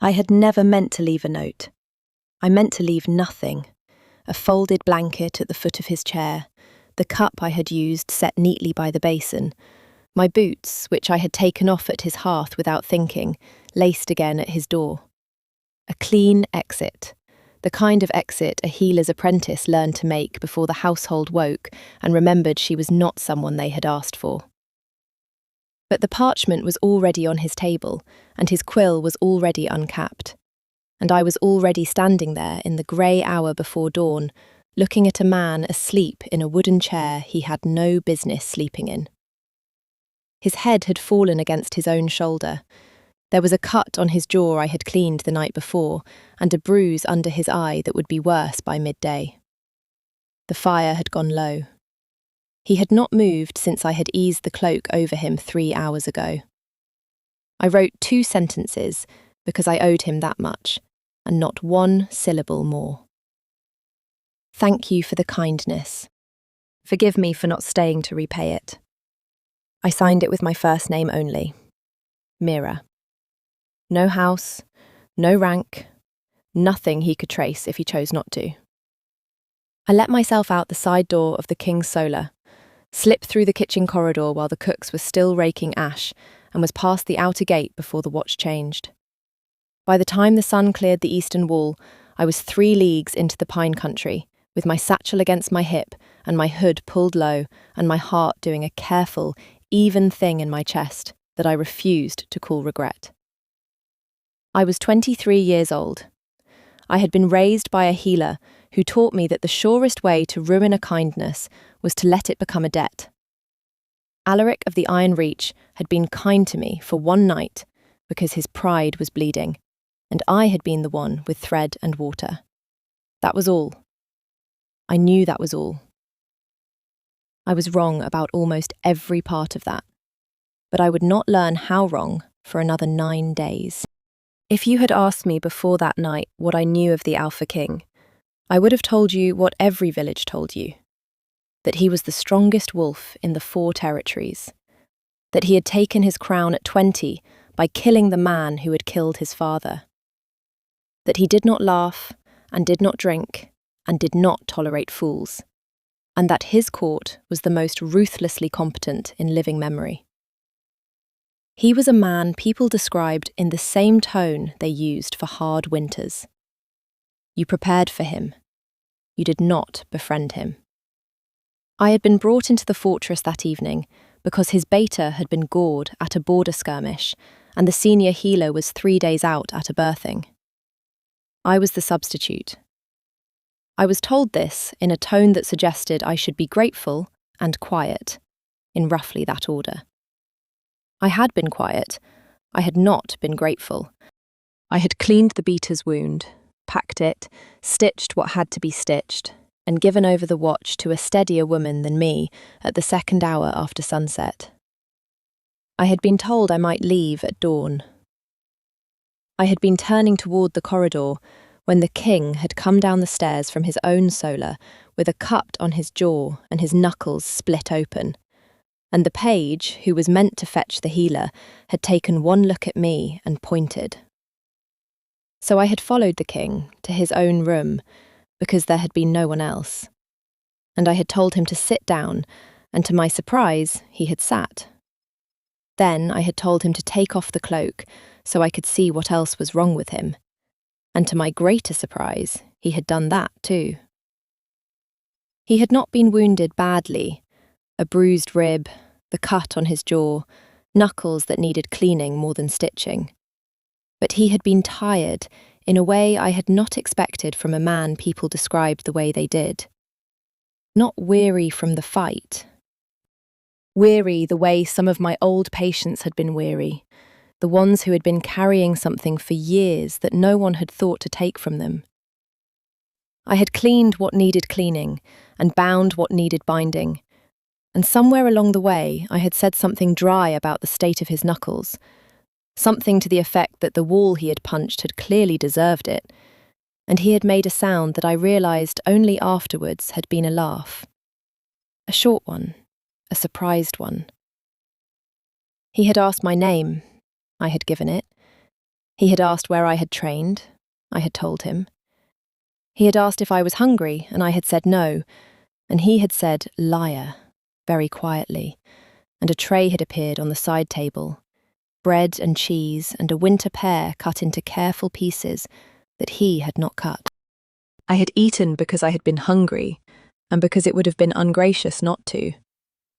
I had never meant to leave a note. I meant to leave nothing. A folded blanket at the foot of his chair, the cup I had used set neatly by the basin, my boots, which I had taken off at his hearth without thinking, laced again at his door. A clean exit, the kind of exit a healer's apprentice learned to make before the household woke and remembered she was not someone they had asked for. But the parchment was already on his table, and his quill was already uncapped. And I was already standing there in the grey hour before dawn, looking at a man asleep in a wooden chair he had no business sleeping in. His head had fallen against his own shoulder. There was a cut on his jaw I had cleaned the night before, and a bruise under his eye that would be worse by midday. The fire had gone low. He had not moved since I had eased the cloak over him 3 hours ago. I wrote 2 sentences because I owed him that much, and not 1 syllable more. Thank you for the kindness. Forgive me for not staying to repay it. I signed it with my first name only, Mira. No house, no rank, nothing he could trace if he chose not to. I let myself out the side door of the King's Solar, slipped through the kitchen corridor while the cooks were still raking ash, and was past the outer gate before the watch changed. By the time the sun cleared the eastern wall, I was 3 leagues into the pine country, with my satchel against my hip and my hood pulled low and my heart doing a careful, even thing in my chest that I refused to call regret. I was 23 years old. I had been raised by a healer who taught me that the surest way to ruin a kindness was to let it become a debt. Alaric of the Iron Reach had been kind to me for 1 night because his pride was bleeding, and I had been the one with thread and water. That was all. I knew that was all. I was wrong about almost every part of that, but I would not learn how wrong for another 9 days. If you had asked me before that night what I knew of the Alpha King, I would have told you what every village told you, that he was the strongest wolf in the 4 territories, that he had taken his crown at 20 by killing the man who had killed his father, that he did not laugh and did not drink and did not tolerate fools, and that his court was the most ruthlessly competent in living memory. He was a man people described in the same tone they used for hard winters. You prepared for him. You did not befriend him. I had been brought into the fortress that evening because his beta had been gored at a border skirmish, and the senior healer was 3 days out at a birthing. I was the substitute. I was told this in a tone that suggested I should be grateful and quiet, in roughly that order. I had been quiet. I had not been grateful. I had cleaned the beater's wound, packed it, stitched what had to be stitched, and given over the watch to a steadier woman than me at the 2nd hour after sunset. I had been told I might leave at dawn. I had been turning toward the corridor when the king had come down the stairs from his own solar with a cut on his jaw and his knuckles split open, and the page, who was meant to fetch the healer, had taken 1 look at me and pointed. So I had followed the king to his own room, because there had been no one else, and I had told him to sit down, and to my surprise, he had sat. Then I had told him to take off the cloak so I could see what else was wrong with him, and to my greater surprise, he had done that too. He had not been wounded badly. A bruised rib, the cut on his jaw, knuckles that needed cleaning more than stitching. But he had been tired in a way I had not expected from a man people described the way they did. Not weary from the fight. Weary the way some of my old patients had been weary, the ones who had been carrying something for years that no one had thought to take from them. I had cleaned what needed cleaning and bound what needed binding, and somewhere along the way I had said something dry about the state of his knuckles, something to the effect that the wall he had punched had clearly deserved it, and he had made a sound that I realised only afterwards had been a laugh. A short one, a surprised one. He had asked my name. I had given it. He had asked where I had trained. I had told him. He had asked if I was hungry, and I had said no, and he had said, "Liar," very quietly, and a tray had appeared on the side table, bread and cheese and a winter pear cut into careful pieces that he had not cut. I had eaten because I had been hungry, and because it would have been ungracious not to,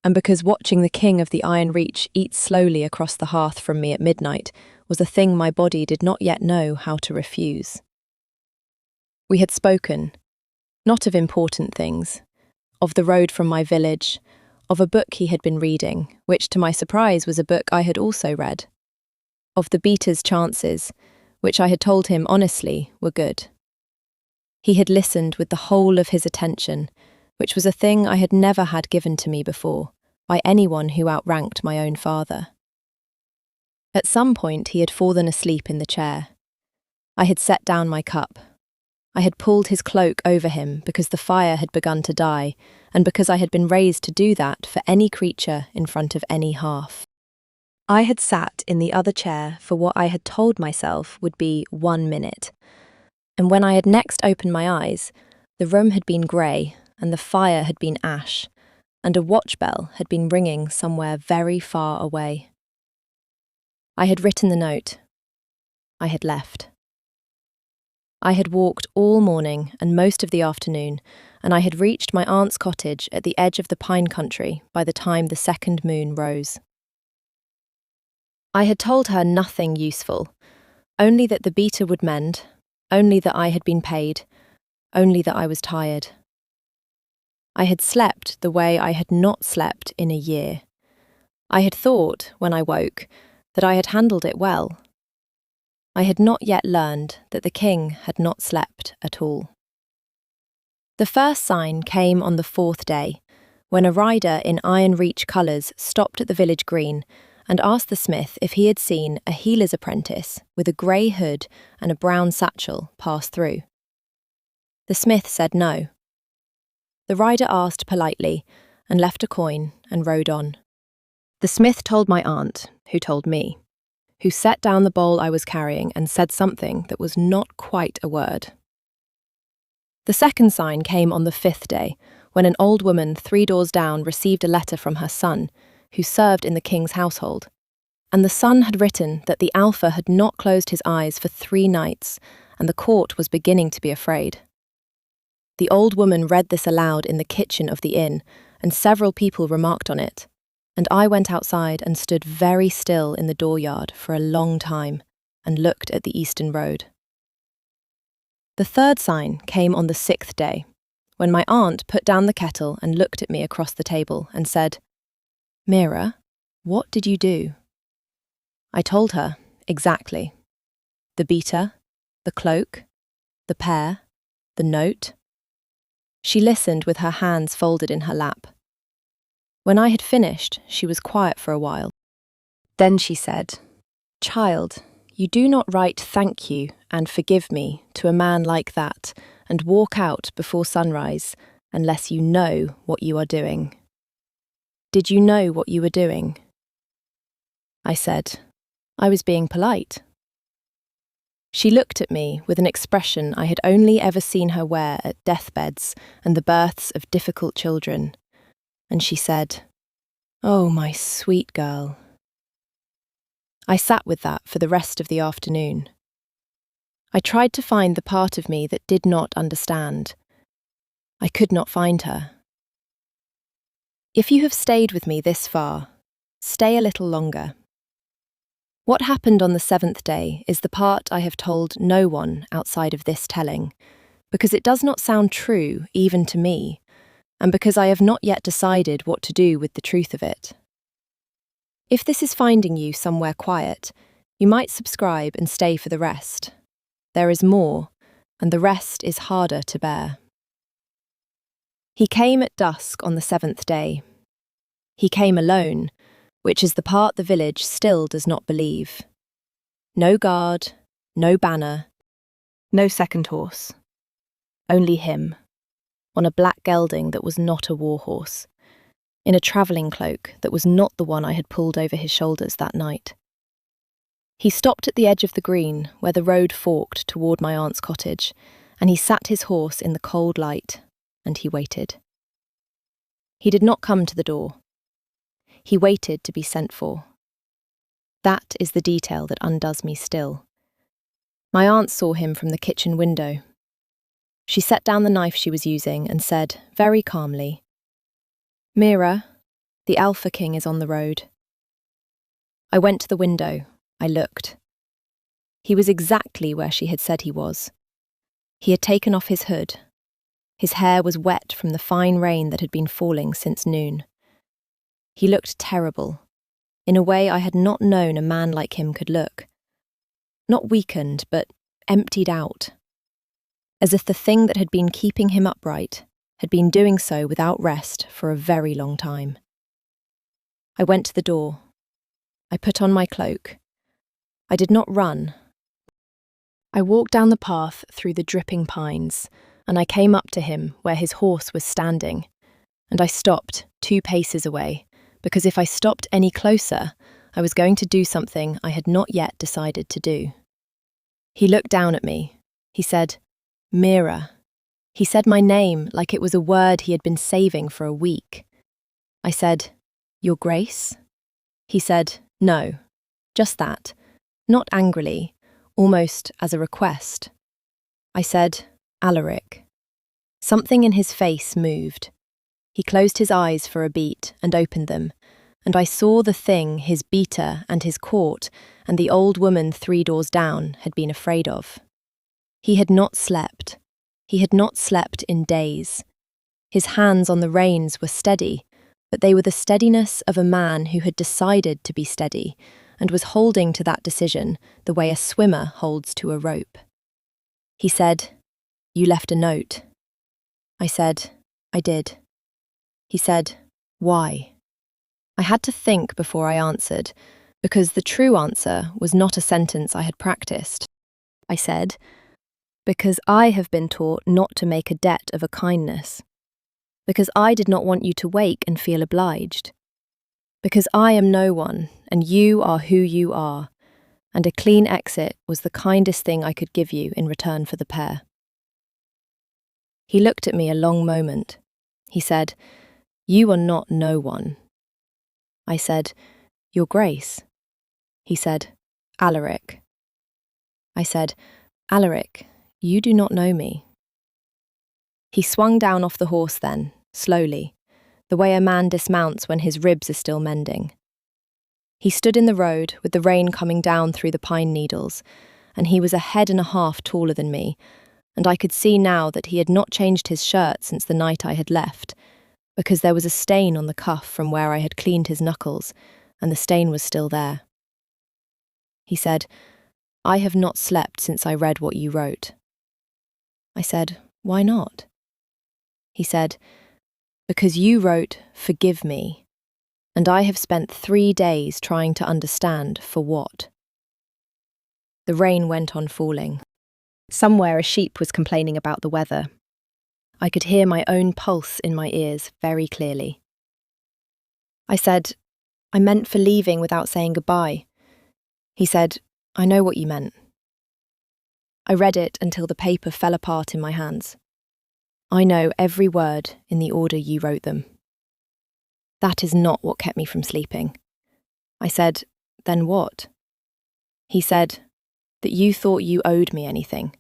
and because watching the king of the Iron Reach eat slowly across the hearth from me at midnight was a thing my body did not yet know how to refuse. We had spoken, not of important things, of the road from my village, of a book he had been reading, which to my surprise was a book I had also read, of the beater's chances, which I had told him honestly were good. He had listened with the whole of his attention, which was a thing I had never had given to me before, by anyone who outranked my own father. At some point he had fallen asleep in the chair. I had set down my cup. I had pulled his cloak over him because the fire had begun to die, and because I had been raised to do that for any creature in front of any hearth. I had sat in the other chair for what I had told myself would be 1 minute, and when I had next opened my eyes, the room had been grey, and the fire had been ash, and a watch bell had been ringing somewhere very far away. I had written the note. I had left. I had walked all morning and most of the afternoon, and I had reached my aunt's cottage at the edge of the pine country by the time the second moon rose. I had told her nothing useful, only that the beater would mend, only that I had been paid, only that I was tired. I had slept the way I had not slept in a year. I had thought, when I woke, that I had handled it well. I had not yet learned that the king had not slept at all. The first sign came on the 4th day, when a rider in Iron Reach colours stopped at the village green and asked the smith if he had seen a healer's apprentice with a grey hood and a brown satchel pass through. The smith said no. The rider asked politely and left a coin and rode on. The smith told my aunt, who told me, who set down the bowl I was carrying and said something that was not quite a word. The second sign came on the 5th day, when an old woman 3 doors down received a letter from her son, who served in the king's household, and the son had written that the Alpha had not closed his eyes for 3 nights, and the court was beginning to be afraid. The old woman read this aloud in the kitchen of the inn, and several people remarked on it, and I went outside and stood very still in the dooryard for a long time and looked at the eastern road. The third sign came on the 6th day, when my aunt put down the kettle and looked at me across the table and said, "Mira, what did you do?" I told her, exactly. The beater, the cloak, the pear, the note. She listened with her hands folded in her lap. When I had finished, she was quiet for a while. Then she said, "Child, you do not write thank you and forgive me to a man like that and walk out before sunrise unless you know what you are doing. Did you know what you were doing?" I said, "I was being polite." She looked at me with an expression I had only ever seen her wear at deathbeds and the births of difficult children, and she said, "Oh, my sweet girl." I sat with that for the rest of the afternoon. I tried to find the part of me that did not understand. I could not find her. If you have stayed with me this far, stay a little longer. What happened on the 7th day is the part I have told no one outside of this telling, because it does not sound true even to me, and because I have not yet decided what to do with the truth of it. If this is finding you somewhere quiet, you might subscribe and stay for the rest. There is more, and the rest is harder to bear. He came at dusk on the 7th day. He came alone, which is the part the village still does not believe. No guard, no banner, no second horse. Only him, on a black gelding that was not a war horse, in a travelling cloak that was not the one I had pulled over his shoulders that night. He stopped at the edge of the green, where the road forked toward my aunt's cottage, and he sat his horse in the cold light, and he waited. He did not come to the door. He waited to be sent for. That is the detail that undoes me still. My aunt saw him from the kitchen window. She set down the knife she was using and said, very calmly, "Mira, the Alpha King is on the road." I went to the window. I looked. He was exactly where she had said he was. He had taken off his hood. His hair was wet from the fine rain that had been falling since noon. He looked terrible, in a way I had not known a man like him could look. Not weakened, but emptied out. As if the thing that had been keeping him upright had been doing so without rest for a very long time. I went to the door. I put on my cloak. I did not run. I walked down the path through the dripping pines, and I came up to him where his horse was standing, and I stopped 2 paces away, because if I stopped any closer, I was going to do something I had not yet decided to do. He looked down at me. He said, "Mira." He said my name like it was a word he had been saving for a week. I said, "Your Grace?" He said, "No, just that," not angrily, almost as a request. I said, "Alaric." Something in his face moved. He closed his eyes for a beat and opened them, and I saw the thing his beater and his court and the old woman 3 doors down had been afraid of. He had not slept. He had not slept in days. His hands on the reins were steady, but they were the steadiness of a man who had decided to be steady and was holding to that decision the way a swimmer holds to a rope. He said, "You left a note." I said, "I did." He said, "Why?" I had to think before I answered, because the true answer was not a sentence I had practiced. I said, "Because I have been taught not to make a debt of a kindness. Because I did not want you to wake and feel obliged. Because I am no one, and you are who you are, and a clean exit was the kindest thing I could give you in return for the pear." He looked at me a long moment. He said, "You are not no one." I said, "Your Grace." He said, "Alaric." I said, "Alaric, you do not know me." He swung down off the horse then, slowly, the way a man dismounts when his ribs are still mending. He stood in the road with the rain coming down through the pine needles, and he was 1.5 heads taller than me, and I could see now that he had not changed his shirt since the night I had left, because there was a stain on the cuff from where I had cleaned his knuckles, and the stain was still there. He said, "I have not slept since I read what you wrote." I said, "Why not?" He said, "Because you wrote, 'Forgive me,' and I have spent 3 days trying to understand for what." The rain went on falling. Somewhere a sheep was complaining about the weather. I could hear my own pulse in my ears very clearly. I said, "I meant for leaving without saying goodbye." He said, "I know what you meant." I read it until the paper fell apart in my hands. "I know every word in the order you wrote them." That is not what kept me from sleeping. I said, "Then what?" He said, "That you thought you owed me anything.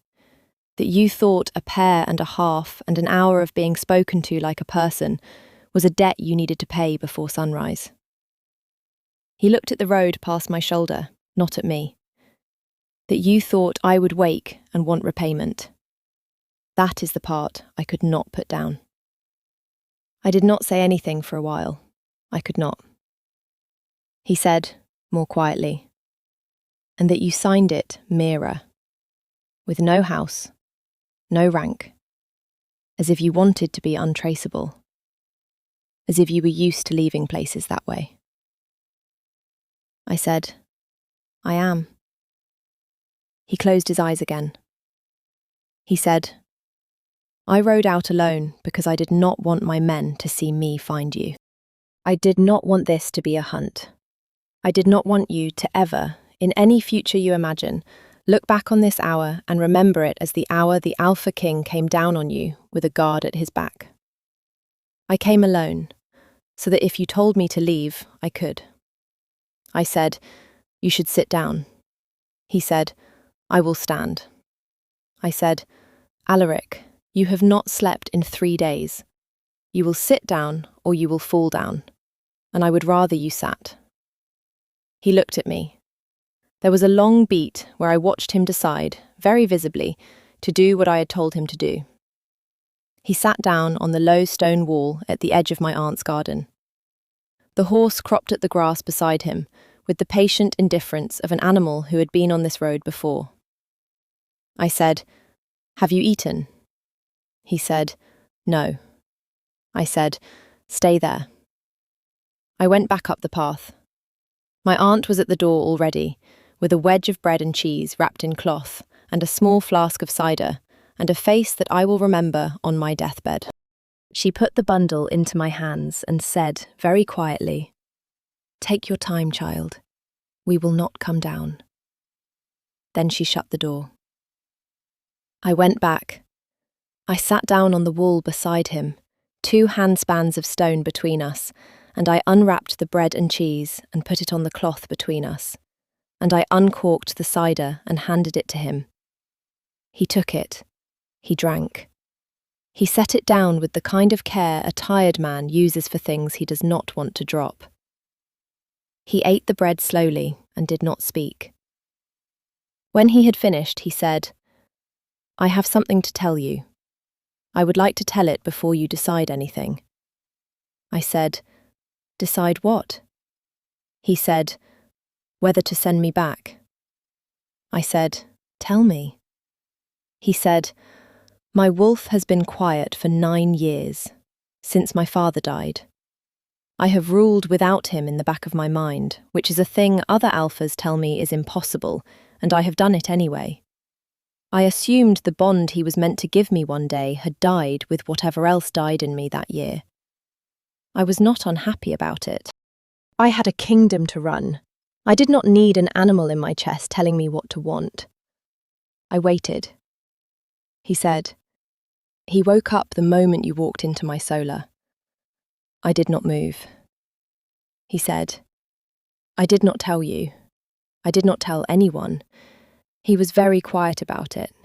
That you thought 1.5 and an hour of being spoken to like a person was a debt you needed to pay before sunrise." He looked at the road past my shoulder, not at me. "That you thought I would wake and want repayment. That is the part I could not put down." I did not say anything for a while. I could not. He said, more quietly, "And that you signed it Mira, with no house, no rank, as if you wanted to be untraceable, as if you were used to leaving places that way." I said, "I am." He closed his eyes again. He said, "I rode out alone because I did not want my men to see me find you. I did not want this to be a hunt. I did not want you to ever, In any future you imagine, look back on this hour and remember it as the hour the Alpha King came down on you with a guard at his back. I came alone, so that if you told me to leave, I could. I said, "You should sit down." He said, "I will stand." I said, "Alaric, you have not slept in 3 days. You will sit down or you will fall down, and I would rather you sat." He looked at me. There was a long beat where I watched him decide, very visibly, to do what I had told him to do. He sat down on the low stone wall at the edge of my aunt's garden. The horse cropped at the grass beside him, with the patient indifference of an animal who had been on this road before. I said, "Have you eaten?" He said, "No." I said, "Stay there." I went back up the path. My aunt was at the door already, with a wedge of bread and cheese wrapped in cloth, and a small flask of cider, and a face that I will remember on my deathbed. She put the bundle into my hands and said, very quietly, "Take your time, child. We will not come down." Then she shut the door. I went back. I sat down on the wall beside him, 2 handspans of stone between us, and I unwrapped the bread and cheese and put it on the cloth between us, and I uncorked the cider and handed it to him. He took it. He drank. He set it down with the kind of care a tired man uses for things he does not want to drop. He ate the bread slowly and did not speak. When he had finished, he said, "I have something to tell you. I would like to tell it before you decide anything." I said, "Decide what?" He said, "Whether to send me back." I said, "Tell me." He said, "My wolf has been quiet for 9 years, since my father died. I have ruled without him in the back of my mind, which is a thing other alphas tell me is impossible, and I have done it anyway. I assumed the bond he was meant to give me one day had died with whatever else died in me that year. I was not unhappy about it. I had a kingdom to run. I did not need an animal in my chest telling me what to want. I waited. He said, "He woke up the moment you walked into my solar." I did not move. He said, "I did not tell you. I did not tell anyone." He was very quiet about it.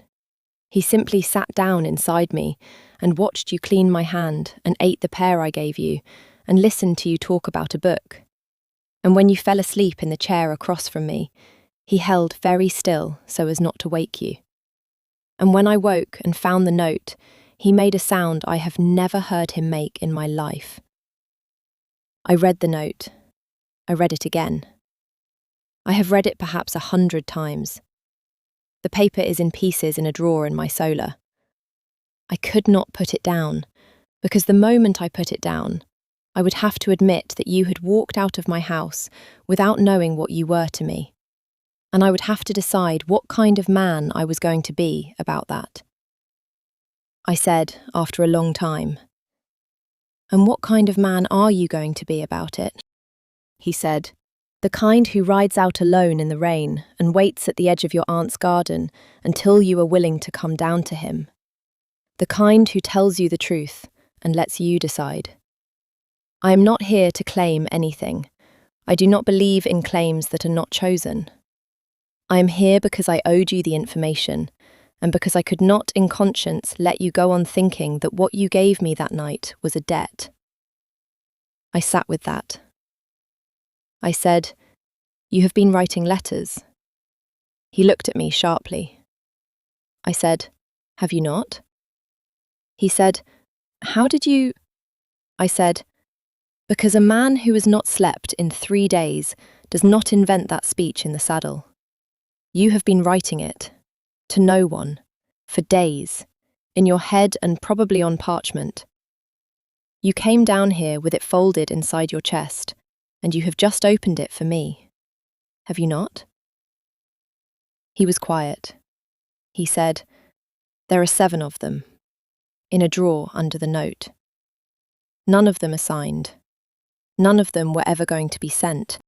He simply sat down inside me and watched you clean my hand and ate the pear I gave you and listened to you talk about a book. And when you fell asleep in the chair across from me, he held very still so as not to wake you. And when I woke and found the note, he made a sound I have never heard him make in my life. I read the note. I read it again. I have read it perhaps 100 times. The paper is in pieces in a drawer in my solar. I could not put it down, because the moment I put it down, I would have to admit that you had walked out of my house without knowing what you were to me, and I would have to decide what kind of man I was going to be about that. I said, after a long time, "And what kind of man are you going to be about it?" He said, "The kind who rides out alone in the rain and waits at the edge of your aunt's garden until you are willing to come down to him. The kind who tells you the truth and lets you decide. I am not here to claim anything. I do not believe in claims that are not chosen. I am here because I owed you the information, and because I could not in conscience let you go on thinking that what you gave me that night was a debt." I sat with that. I said, "You have been writing letters." He looked at me sharply. I said, "Have you not?" He said, "How did you—" I said, "Because a man who has not slept in 3 days does not invent that speech in the saddle. You have been writing it, to no one, for days, in your head and probably on parchment. You came down here with it folded inside your chest, and you have just opened it for me. Have you not?" He was quiet. He said, "There are 7 of them, in a drawer under the note. None of them are signed. None of them were ever going to be sent.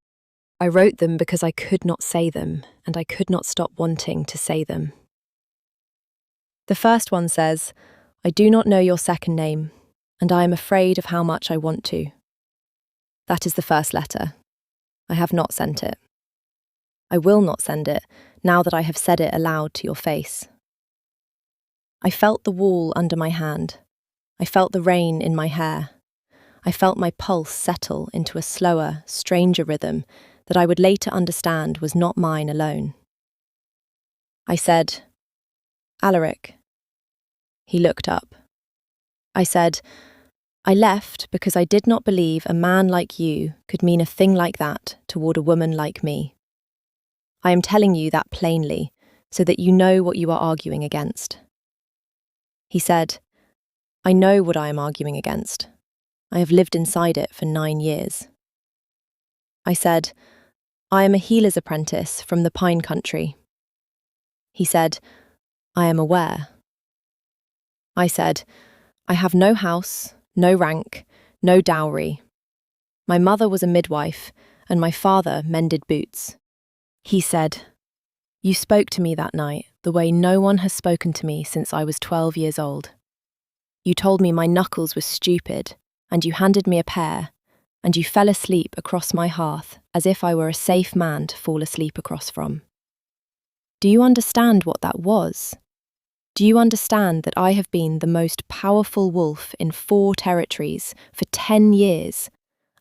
I wrote them because I could not say them, and I could not stop wanting to say them. The first one says, "I do not know your second name, and I am afraid of how much I want to." That is the first letter. I have not sent it. I will not send it, now that I have said it aloud to your face. I felt the wall under my hand. I felt the rain in my hair. I felt my pulse settle into a slower, stranger rhythm that I would later understand was not mine alone. I said, "Alaric." He looked up. I said, "I left because I did not believe a man like you could mean a thing like that toward a woman like me. I am telling you that plainly, so that you know what you are arguing against." He said, "I know what I am arguing against. I have lived inside it for 9 years." I said, "I am a healer's apprentice from the pine country." He said, "I am aware." I said, "I have no house, no rank, no dowry. My mother was a midwife, and my father mended boots." He said, "You spoke to me that night the way no one has spoken to me since I was 12 years old. You told me my knuckles were stupid, and you handed me a pear, and you fell asleep across my hearth as if I were a safe man to fall asleep across from. Do you understand what that was? Do you understand that I have been the most powerful wolf in 4 territories for 10 years,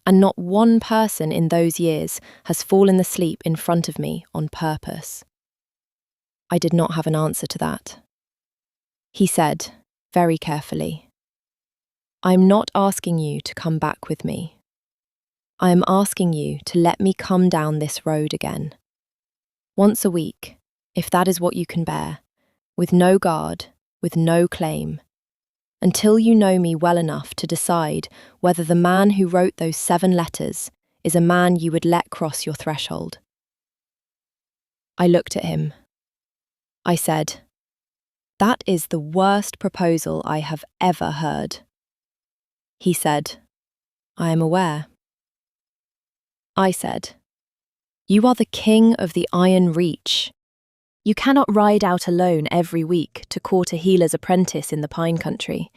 and not one person in those years has fallen asleep in front of me on purpose?" I did not have an answer to that. He said, very carefully, "I am not asking you to come back with me. I am asking you to let me come down this road again. Once a week, if that is what you can bear, with no guard, with no claim, until you know me well enough to decide whether the man who wrote those 7 letters is a man you would let cross your threshold." I looked at him. I said, "That is the worst proposal I have ever heard." He said, "I am aware." I said, "You are the king of the Iron Reach. You cannot ride out alone every week to court a healer's apprentice in the pine country.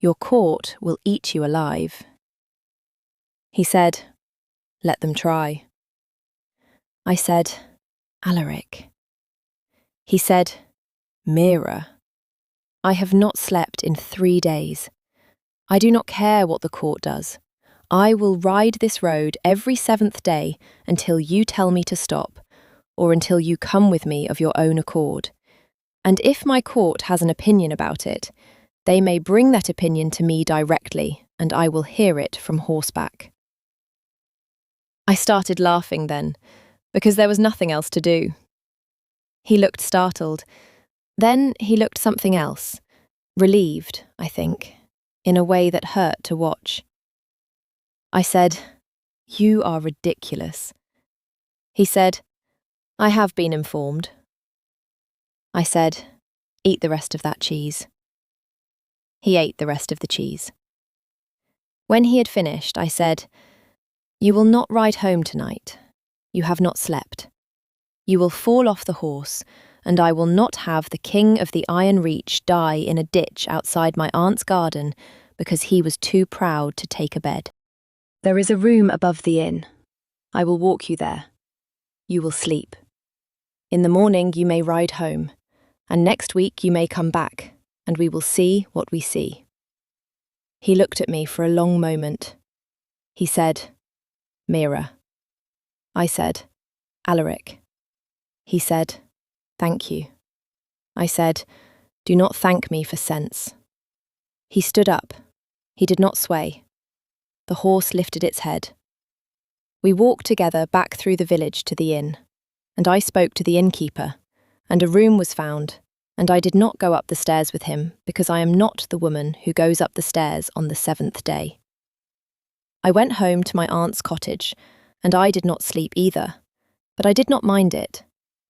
Your court will eat you alive." He said, "Let them try." I said, "Alaric." He said, "Mira. I have not slept in 3 days. I do not care what the court does. I will ride this road every 7th day until you tell me to stop, or until you come with me of your own accord. And if my court has an opinion about it, they may bring that opinion to me directly, and I will hear it from horseback." I started laughing then, because there was nothing else to do. He looked startled. Then he looked something else, relieved, I think, in a way that hurt to watch. I said, "You are ridiculous." He said, "I have been informed." I said, "Eat the rest of that cheese." He ate the rest of the cheese. When he had finished, I said, "You will not ride home tonight. You have not slept. You will fall off the horse, and I will not have the king of the Iron Reach die in a ditch outside my aunt's garden because he was too proud to take a bed. There is a room above the inn. I will walk you there. You will sleep. In the morning you may ride home, and next week you may come back, and we will see what we see." He looked at me for a long moment. He said, "Mira." I said, "Alaric." He said, "Thank you." I said, "Do not thank me for sense." He stood up. He did not sway. The horse lifted its head. We walked together back through the village to the inn, and I spoke to the innkeeper, and a room was found, and I did not go up the stairs with him because I am not the woman who goes up the stairs on the 7th day. I went home to my aunt's cottage, and I did not sleep either, but I did not mind it,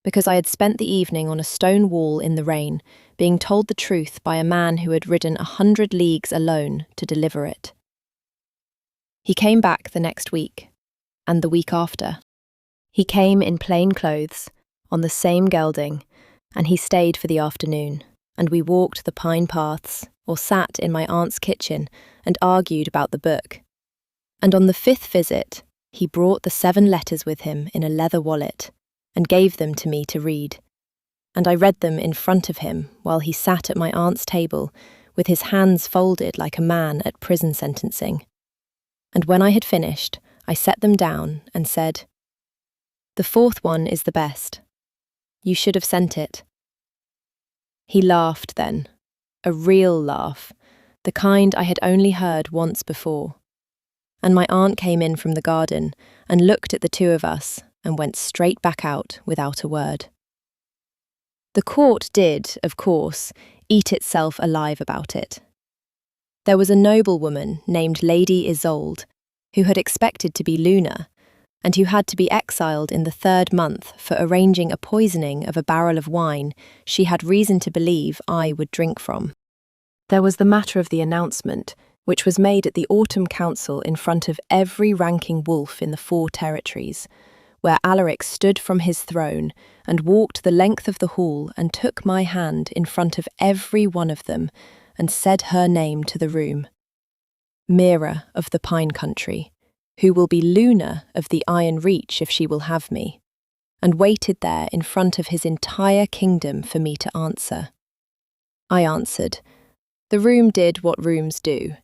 because I had spent the evening on a stone wall in the rain, being told the truth by a man who had ridden 100 leagues alone to deliver it. He came back the next week, and the week after. He came in plain clothes, on the same gelding, and he stayed for the afternoon, and we walked the pine paths, or sat in my aunt's kitchen and argued about the book. And on the 5th visit, he brought the 7 letters with him in a leather wallet, and gave them to me to read. And I read them in front of him while he sat at my aunt's table, with his hands folded like a man at prison sentencing. And when I had finished, I set them down and said, "The 4th one is the best. You should have sent it." He laughed then, a real laugh, the kind I had only heard once before. And my aunt came in from the garden and looked at the 2 of us and went straight back out without a word. The court did, of course, eat itself alive about it. There was a noblewoman named Lady Isolde, who had expected to be Luna, and who had to be exiled in the 3rd month for arranging a poisoning of a barrel of wine she had reason to believe I would drink from. There was the matter of the announcement, which was made at the autumn council in front of every ranking wolf in the 4 territories, where Alaric stood from his throne and walked the length of the hall and took my hand in front of every one of them and said her name to the room. Mira of the Pine Country, who will be Luna of the Iron Reach if she will have me, and waited there in front of his entire kingdom for me to answer. I answered. The room did what rooms do.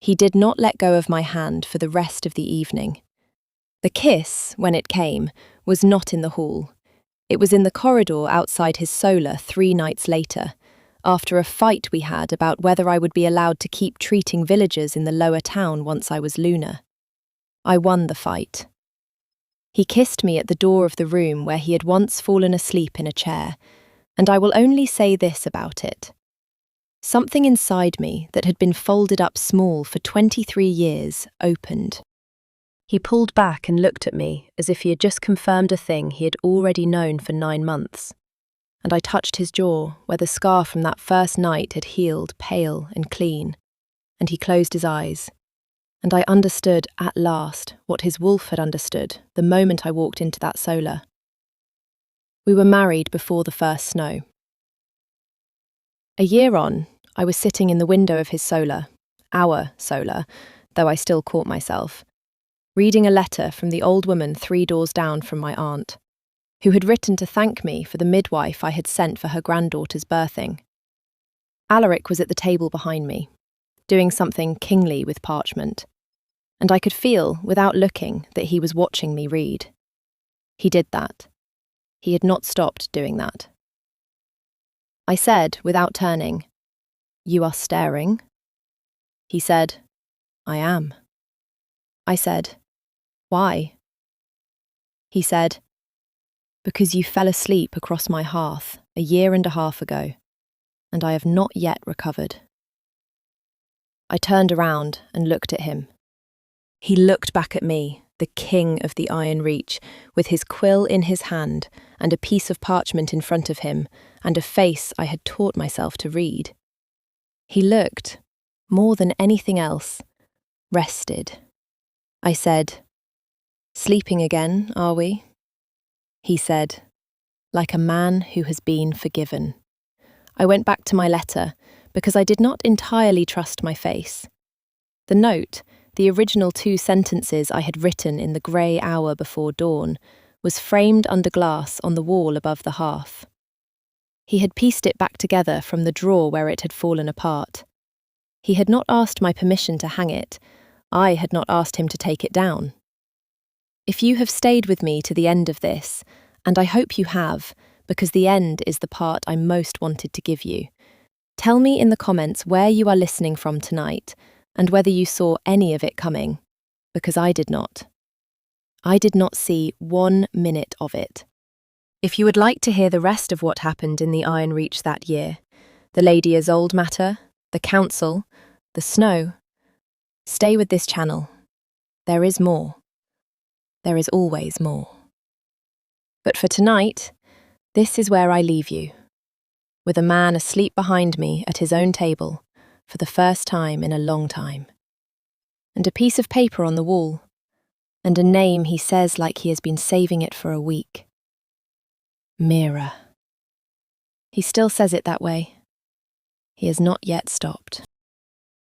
He did not let go of my hand for the rest of the evening. The kiss, when it came, was not in the hall. It was in the corridor outside his solar 3 nights later, after a fight we had about whether I would be allowed to keep treating villagers in the lower town once I was Luna. I won the fight. He kissed me at the door of the room where he had once fallen asleep in a chair, and I will only say this about it. Something inside me that had been folded up small for 23 years opened. He pulled back and looked at me as if he had just confirmed a thing he had already known for 9 months. And I touched his jaw, where the scar from that first night had healed pale and clean, and he closed his eyes. And I understood at last what his wolf had understood the moment I walked into that solar. We were married before the first snow. A year on, I was sitting in the window of his solar, our solar, though I still caught myself, reading a letter from the old woman 3 doors down from my aunt, who had written to thank me for the midwife I had sent for her granddaughter's birthing. Alaric was at the table behind me, doing something kingly with parchment, and I could feel, without looking, that he was watching me read. He did that. He had not stopped doing that. I said, without turning, "You are staring?" He said, "I am." I said, "Why?" He said, "Because you fell asleep across my hearth 1.5 years ago, and I have not yet recovered." I turned around and looked at him. He looked back at me, the king of the Iron Reach, with his quill in his hand and a piece of parchment in front of him and a face I had taught myself to read. He looked, more than anything else, rested. I said, "Sleeping again, are we?" He said, "Like a man who has been forgiven." I went back to my letter because I did not entirely trust my face. The note, the original 2 sentences I had written in the grey hour before dawn, was framed under glass on the wall above the hearth. He had pieced it back together from the drawer where it had fallen apart. He had not asked my permission to hang it. I had not asked him to take it down. If you have stayed with me to the end of this, and I hope you have, because the end is the part I most wanted to give you, tell me in the comments where you are listening from tonight, and whether you saw any of it coming, because I did not. I did not see 1 minute of it. If you would like to hear the rest of what happened in the Iron Reach that year, the Lady Isolde matter, the council, the snow, stay with this channel. There is more. There is always more. But for tonight, this is where I leave you, with a man asleep behind me at his own table for the first time in a long time, and a piece of paper on the wall, and a name he says like he has been saving it for a week. Mira. He still says it that way. He has not yet stopped.